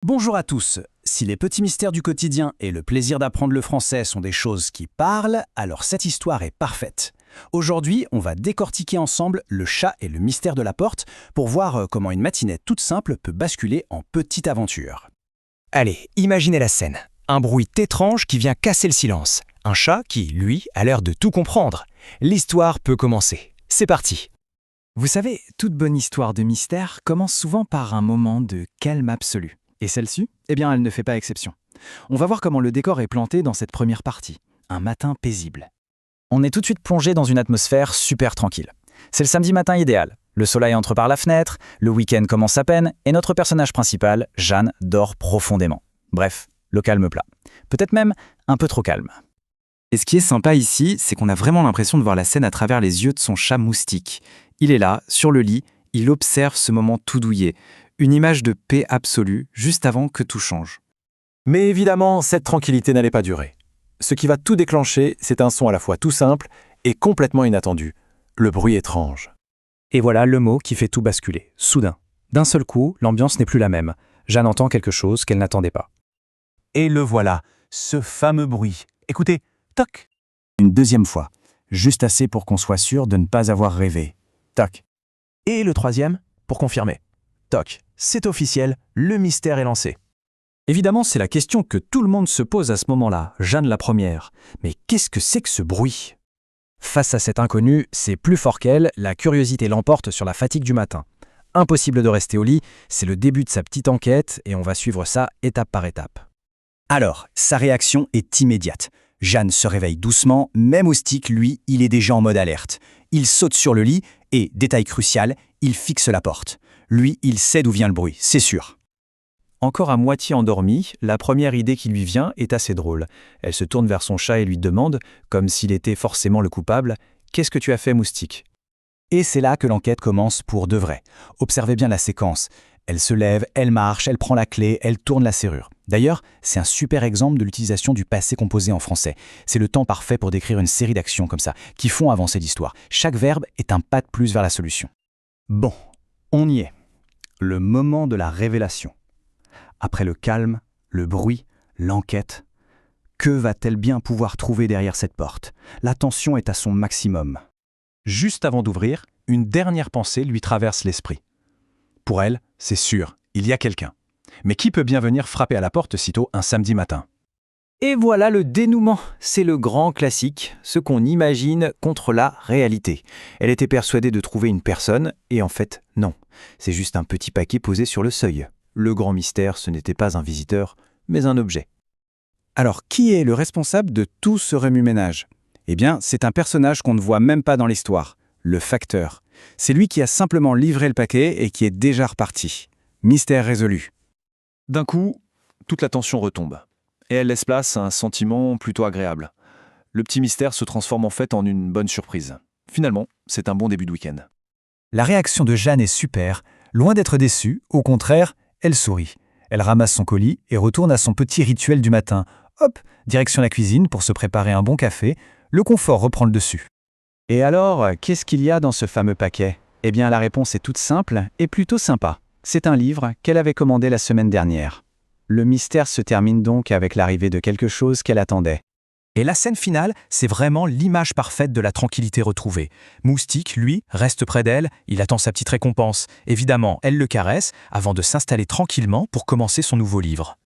Bonjour à tous. Si les petits mystères du quotidien et le plaisir d'apprendre le français sont des choses qui parlent, alors cette histoire est parfaite. Aujourd'hui, on va décortiquer ensemble le chat et le mystère de la porte pour voir comment une matinée toute simple peut basculer en petite aventure. Allez, imaginez la scène. Un bruit étrange qui vient casser le silence. Un chat qui, lui, a l'air de tout comprendre. L'histoire peut commencer. C'est parti. Vous savez, toute bonne histoire de mystère commence souvent par un moment de calme absolu. Et celle-ci, eh bien, elle ne fait pas exception. On va voir comment le décor est planté dans cette première partie. Un matin paisible. On est tout de suite plongé dans une atmosphère super tranquille. C'est le samedi matin idéal. Le soleil entre par la fenêtre, le week-end commence à peine, et notre personnage principal, Jeanne, dort profondément. Bref, le calme plat. Peut-être même un peu trop calme. Et ce qui est sympa ici, c'est qu'on a vraiment l'impression de voir la scène à travers les yeux de son chat Moustique. Il est là, sur le lit, il observe ce moment tout douillet. Une image de paix absolue, juste avant que tout change. Mais évidemment, cette tranquillité n'allait pas durer. Ce qui va tout déclencher, c'est un son à la fois tout simple et complètement inattendu. Le bruit étrange. Et voilà le mot qui fait tout basculer, soudain. D'un seul coup, l'ambiance n'est plus la même. Jeanne entend quelque chose qu'elle n'attendait pas. Et le voilà, ce fameux bruit. Écoutez, toc. Une deuxième fois, juste assez pour qu'on soit sûr de ne pas avoir rêvé. Toc. Et le troisième, pour confirmer. Toc, c'est officiel, le mystère est lancé. Évidemment, c'est la question que tout le monde se pose à ce moment-là, Jeanne la première. Mais qu'est-ce que c'est que ce bruit ? Face à cet inconnu, c'est plus fort qu'elle, la curiosité l'emporte sur la fatigue du matin. Impossible de rester au lit, c'est le début de sa petite enquête et on va suivre ça étape par étape. Alors, sa réaction est immédiate. Jeanne se réveille doucement, mais Moustique, lui, il est déjà en mode alerte. Il saute sur le lit et, détail crucial, il fixe la porte. Lui, il sait d'où vient le bruit, c'est sûr. Encore à moitié endormie, la première idée qui lui vient est assez drôle. Elle se tourne vers son chat et lui demande, comme s'il était forcément le coupable, « Qu'est-ce que tu as fait, Moustique ?» Et c'est là que l'enquête commence pour de vrai. Observez bien la séquence. Elle se lève, elle marche, elle prend la clé, elle tourne la serrure. D'ailleurs, c'est un super exemple de l'utilisation du passé composé en français. C'est le temps parfait pour décrire une série d'actions comme ça, qui font avancer l'histoire. Chaque verbe est un pas de plus vers la solution. Bon, on y est. Le moment de la révélation. Après le calme, le bruit, l'enquête, que va-t-elle bien pouvoir trouver derrière cette porte ? La tension est à son maximum. Juste avant d'ouvrir, une dernière pensée lui traverse l'esprit. Pour elle, c'est sûr, il y a quelqu'un. Mais qui peut bien venir frapper à la porte sitôt un samedi matin ? Et voilà le dénouement, c'est le grand classique, ce qu'on imagine contre la réalité. Elle était persuadée de trouver une personne, et en fait, non. C'est juste un petit paquet posé sur le seuil. Le grand mystère, ce n'était pas un visiteur, mais un objet. Alors, qui est le responsable de tout ce remue-ménage ? Eh bien, c'est un personnage qu'on ne voit même pas dans l'histoire, le facteur. C'est lui qui a simplement livré le paquet et qui est déjà reparti. Mystère résolu. D'un coup, toute la tension retombe. Et elle laisse place à un sentiment plutôt agréable. Le petit mystère se transforme en fait en une bonne surprise. Finalement, c'est un bon début de week-end. La réaction de Jeanne est super. Loin d'être déçue, au contraire, elle sourit. Elle ramasse son colis et retourne à son petit rituel du matin. Hop, direction la cuisine pour se préparer un bon café. Le confort reprend le dessus. Et alors, qu'est-ce qu'il y a dans ce fameux paquet ? Eh bien, la réponse est toute simple et plutôt sympa. C'est un livre qu'elle avait commandé la semaine dernière. Le mystère se termine donc avec l'arrivée de quelque chose qu'elle attendait. Et la scène finale, c'est vraiment l'image parfaite de la tranquillité retrouvée. Moustique, lui, reste près d'elle, il attend sa petite récompense. Évidemment, elle le caresse avant de s'installer tranquillement pour commencer son nouveau livre.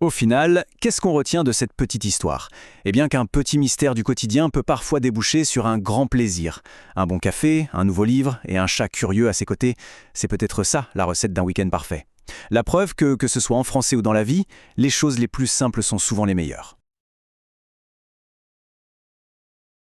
Au final, qu'est-ce qu'on retient de cette petite histoire ? Eh bien qu'un petit mystère du quotidien peut parfois déboucher sur un grand plaisir. Un bon café, un nouveau livre et un chat curieux à ses côtés, c'est peut-être ça la recette d'un week-end parfait. La preuve que ce soit en français ou dans la vie, les choses les plus simples sont souvent les meilleures.